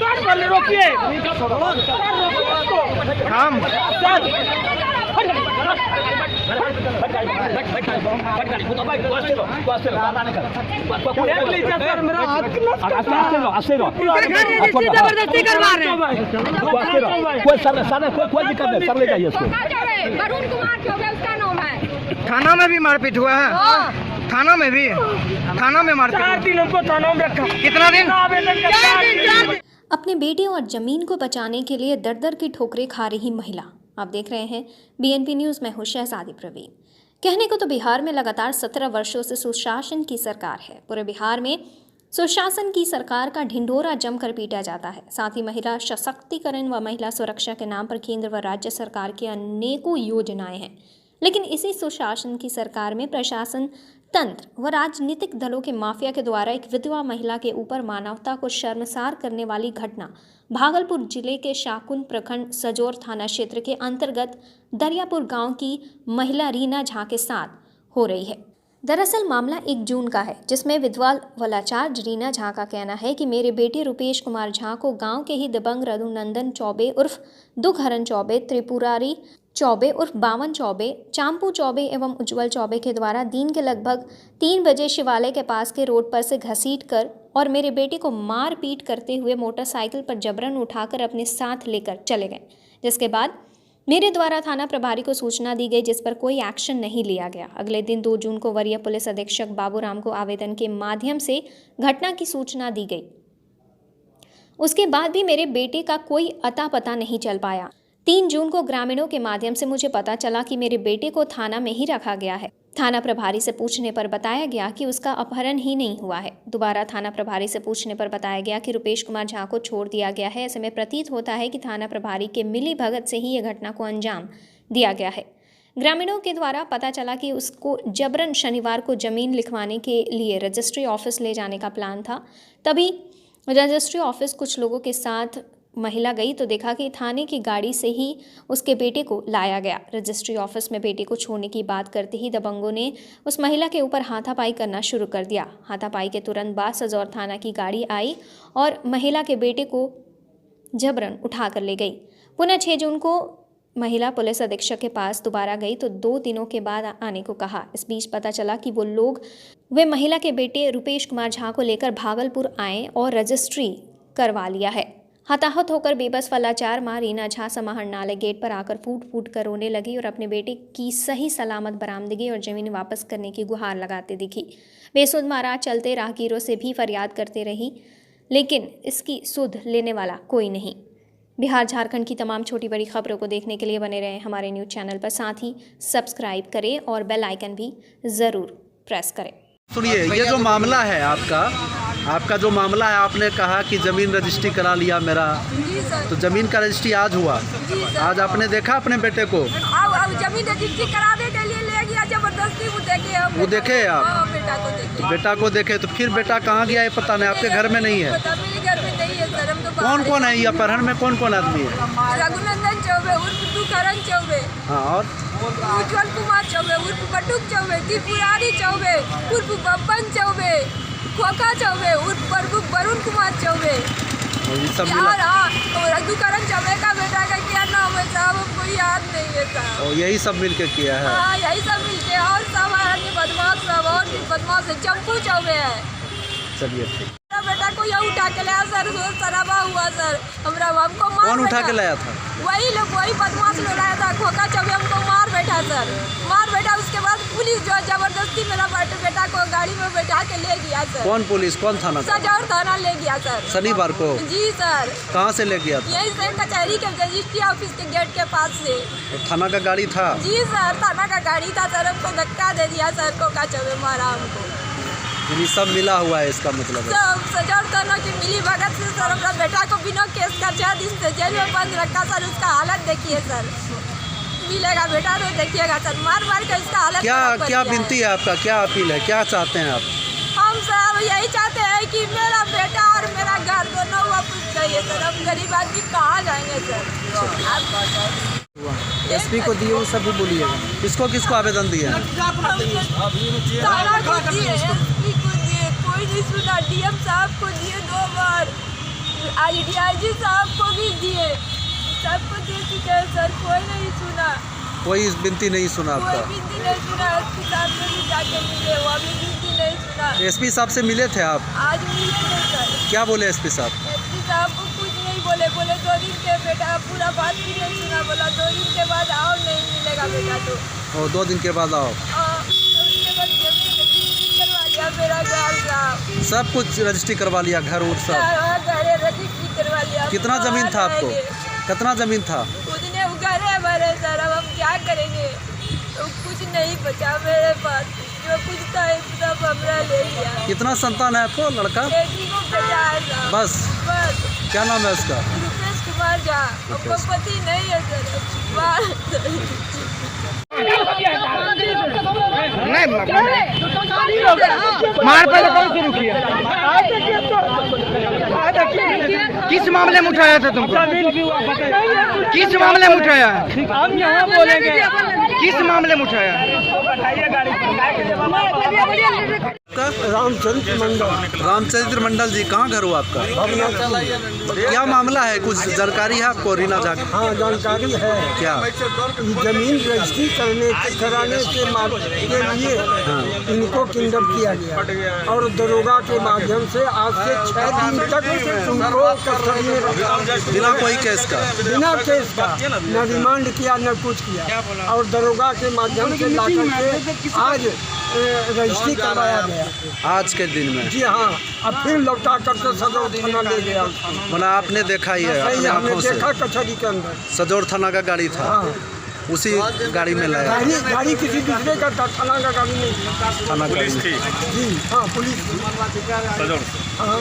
रोकिए हम जबरदस्ती करवा रहे हैं। कोई दिक्कत नहीं, सर ले जाइए इसको। वरुण कुमार चौबे उसका नाम है। थाना में भी मारपीट हुआ है। थाना में भी, थाना में मारपीट 4 दिन हमको थाना में रखा। कितना दिन? 4 दिन। अपने बेटे और जमीन को बचाने के लिए दर दर की ठोकरें खा रही महिला। आप देख रहे हैं BNP न्यूज़ में हूं शहजादी प्रवीण। कहने को तो बिहार में लगातार 17 वर्षों से सुशासन की सरकार है। पूरे बिहार में सुशासन की सरकार का ढिंढोरा जमकर पीटा जाता है। साथ ही महिला सशक्तिकरण व महिला सुरक्षा के नाम पर केंद्र व राज्य सरकार की अनेकों योजनाएं हैं। लेकिन इसी सुशासन की सरकार में प्रशासन तंत्र व राजनीतिक दलों के माफिया के द्वारा एक विधवा महिला के ऊपर मानवता को शर्मसार करने वाली घटना भागलपुर जिले के शाकुन प्रखंड सजोर थाना क्षेत्र के अंतर्गत दरियापुर गांव की महिला रीना झा के साथ हो रही है। दरअसल मामला 1 जून का है, जिसमें विधवा वलाचार रीना झा का कहना है कि मेरे बेटे रुपेश कुमार झा को गांव के ही दबंग रघुनंदन चौबे उर्फ दुखहरण चौबे, त्रिपुरारी चौबे उर्फ बावन चौबे, चांपू चौबे एवं उज्जवल चौबे के द्वारा दिन के लगभग 3 बजे शिवालय के पास के रोड पर से घसीट कर और मेरे बेटे को मार पीट करते हुए मोटरसाइकिल पर जबरन उठाकर अपने साथ लेकर चले गए। जिसके बाद मेरे द्वारा थाना प्रभारी को सूचना दी गई, जिस पर कोई एक्शन नहीं लिया गया। अगले दिन 2 जून को वरीय पुलिस अधीक्षक बाबूराम को आवेदन के माध्यम से घटना की सूचना दी गई। उसके बाद भी मेरे बेटे का कोई अता पता नहीं चल पाया। 3 जून को ग्रामीणों के माध्यम से मुझे पता चला कि मेरे बेटे को थाना में ही रखा गया है। थाना प्रभारी से पूछने पर बताया गया कि उसका अपहरण ही नहीं हुआ है। दोबारा थाना प्रभारी से पूछने पर बताया गया कि रुपेश कुमार झा को छोड़ दिया गया है। ऐसे में प्रतीत होता है कि थाना प्रभारी के मिली भगत से ही यह घटना को अंजाम दिया गया है। ग्रामीणों के द्वारा पता चला कि उसको जबरन शनिवार को जमीन लिखवाने के लिए रजिस्ट्री ऑफिस ले जाने का प्लान था। तभी रजिस्ट्री ऑफिस कुछ लोगों के साथ महिला गई तो देखा कि थाने की गाड़ी से ही उसके बेटे को लाया गया। रजिस्ट्री ऑफिस में बेटे को छोड़ने की बात करते ही दबंगों ने उस महिला के ऊपर हाथापाई करना शुरू कर दिया। हाथापाई के तुरंत बाद सजौर थाना की गाड़ी आई और महिला के बेटे को जबरन उठा कर ले गई। पुनः 6 जून को महिला पुलिस अधीक्षक के पास दोबारा गई तो 2 दिनों के बाद आने को कहा। इस बीच पता चला कि वे महिला के बेटे रुपेश कुमार झा को लेकर भागलपुर आए और रजिस्ट्री करवा लिया है। हताहत होकर बेबस वलाचार मां रीना झा समाहरणालय गेट पर आकर फूट फूट कर रोने लगी और अपने बेटे की सही सलामत बरामदगी और जमीन वापस करने की गुहार लगाते दिखी। बेसुध मारा चलते राहगीरों से भी फरियाद करते रही, लेकिन इसकी सुध लेने वाला कोई नहीं। बिहार झारखंड की तमाम छोटी बड़ी खबरों को देखने के लिए बने रहें हमारे न्यूज़ चैनल पर। साथ ही सब्सक्राइब करें और बेल आइकन भी ज़रूर प्रेस करें। सुनिए, ये जो मामला है आपका जो मामला है, आपने कहा कि ज़मीन रजिस्ट्री करा लिया मेरा, तो ज़मीन का रजिस्ट्री आज हुआ। आज आपने देखा अपने बेटे को? अब जमीन रजिस्ट्री कराने के लिए ले गया जबरदस्ती। वो देखे आप? बेटा को देखे तो फिर बेटा कहाँ गया ये पता नहीं, आपके घर में नहीं है? घर में नहीं है सर। हम तो कौन कौन है ये अपहरण में? कौन कौन आदमी है? रघुनंदन चौबे उर्फ दुखहरण चौबे, हाँ, और उज्जवल कुमार चौबे उर्फ बटुक चौबे, त्रिपुरारी चौबे उर्फ बब्बन चौबे, खोखा चौबे उर्फ वरुण कुमार चौबे सब और दुखहरण चौबे का बेटा का क्या नाम है साहब, हमको याद नहीं है साहब। और यही सब मिलके किया है? हाँ, यही सब मिलके। और सब अन्य बदमाश सब और भी बदमाश है। चंपू चौबे है। चलिए ठीक। बेटा को यह उठा के लाया सर, शराबा हुआ सर। हमको मार। कौन उठा के लाया था? वही लोग, वही बदमाश लोग लाया था। खोखा चौबे हमको मार बैठा सर, मार बैठा। उसके बाद पुलिस जो जबरदस्ती मेरा बेटा को गाड़ी में बैठा के ले गया सर। कौन पुलिस? कौन थाना? सजौर थाना ले गया सर। शनिवार को? जी सर। कहाँ से ले गया था? यही सर कचहरी के रजिस्ट्री ऑफिस के गेट के पास से। तो थाना का गाड़ी था? जी सर, थाना का गाड़ी था सर। हमको धक्का दे दिया सर, खोखा चौबे मारा हमको। ये सब मिला हुआ है, इसका मतलब है सब सजौर थाना की मिली भगत से सर हमारा बेटा को बिना केस का 6 दिन से जेल में बंद रखा सर। उसका हालत देखिए सर, मिलेगा बेटा तो देखिएगा सर। मार मार के इसका हालत। क्या विनती है आपका? क्या अपील है? क्या चाहते हैं आप? हम सर यही चाहते हैं कि मेरा बेटा और मेरा घर दोनों वापस चाहिए सर। हम गरीब आदमी कहाँ जाएंगे सर? एसपी को दिए, वो सब भी बोलिएगा। किसको आवेदन दिए हैं? थाना को दिए, एसपी को दिए, कोई नहीं सुना। डीएम साहब को दिए 2 बार, आज डीआईजी साहब को भी दिए, सबको दे चुके हैं सर, कोई नहीं सुना, कोई विनती नहीं सुना कोई आपका। विनती नहीं सुना। एसपी साहब से भी जाके मिले, वो भी विनती नहीं सुना। एसपी साहब से मिले थे आप? आज मिले नहीं सर। क्या बोले एसपी साहब? एसपी साहब को कुछ नहीं बोले, 2 दिन के बेटा पूरा बात भी नहीं सुना, बोला 2 दिन के बाद आओ, नहीं मिलेगा बेटा तो। और 2 दिन के बाद आओ। तो उसके बाद जमीन रजिस्ट्री करवा लिया, मेरा घर साहब सब कुछ रजिस्ट्री करवा लिया, घर उर सब? घरे रजिस्ट्री करवा लिया। कितना जमीन था आपको? कितना जमीन था? उतने घरे भरे सर, अब हम क्या करेंगे? तो कुछ नहीं बचा मेरे पास, जो कुछ था सब हमरा ले लिया। कितना संतान है आपको? लड़का? बेटी को बेटा है साहब, बस? बस। क्या नाम है उसका? रुपेश कुमार झा, उसको पति नहीं है सर। नहीं मार पहले कौन शुरू किया? किस मामले में उठाया था तुमको? किस मामले में उठाया? हम यहाँ बोलेंगे। किस मामले में उठाया? रामचंद्र मंडल। रामचंद्र मंडल जी, कहाँ घर हुआ आपका? क्या मामला है, कुछ जानकारी है आपको? रीना झा? हाँ जानकारी है। क्या? जमीन रजिस्ट्री कराने के लिए इनको किडनैप किया गया और दरोगा के माध्यम से आज से 6 दिन तक उनको कस्टडी में रखा, बिना कोई केस का? बिना केस का, न रिमांड किया न कुछ किया, और दरोगा के माध्यम से लाकर के आज रजिस्ट्री करवाया गया आज के दिन में? जी हाँ। अब फिर लौटा करके सदर थाना ले गया। मतलब आपने देखा ही है अपनी हमने आंखों से? देखा कचहरी के अंदर। सजौर थाना का गाड़ी था? हाँ। उसी गाड़ी में लाया? गाड़ी किसी दूसरे का था, थाना का गाड़ी नहीं। थाना गाड़ी में? जी हाँ, पुलिस। हाँ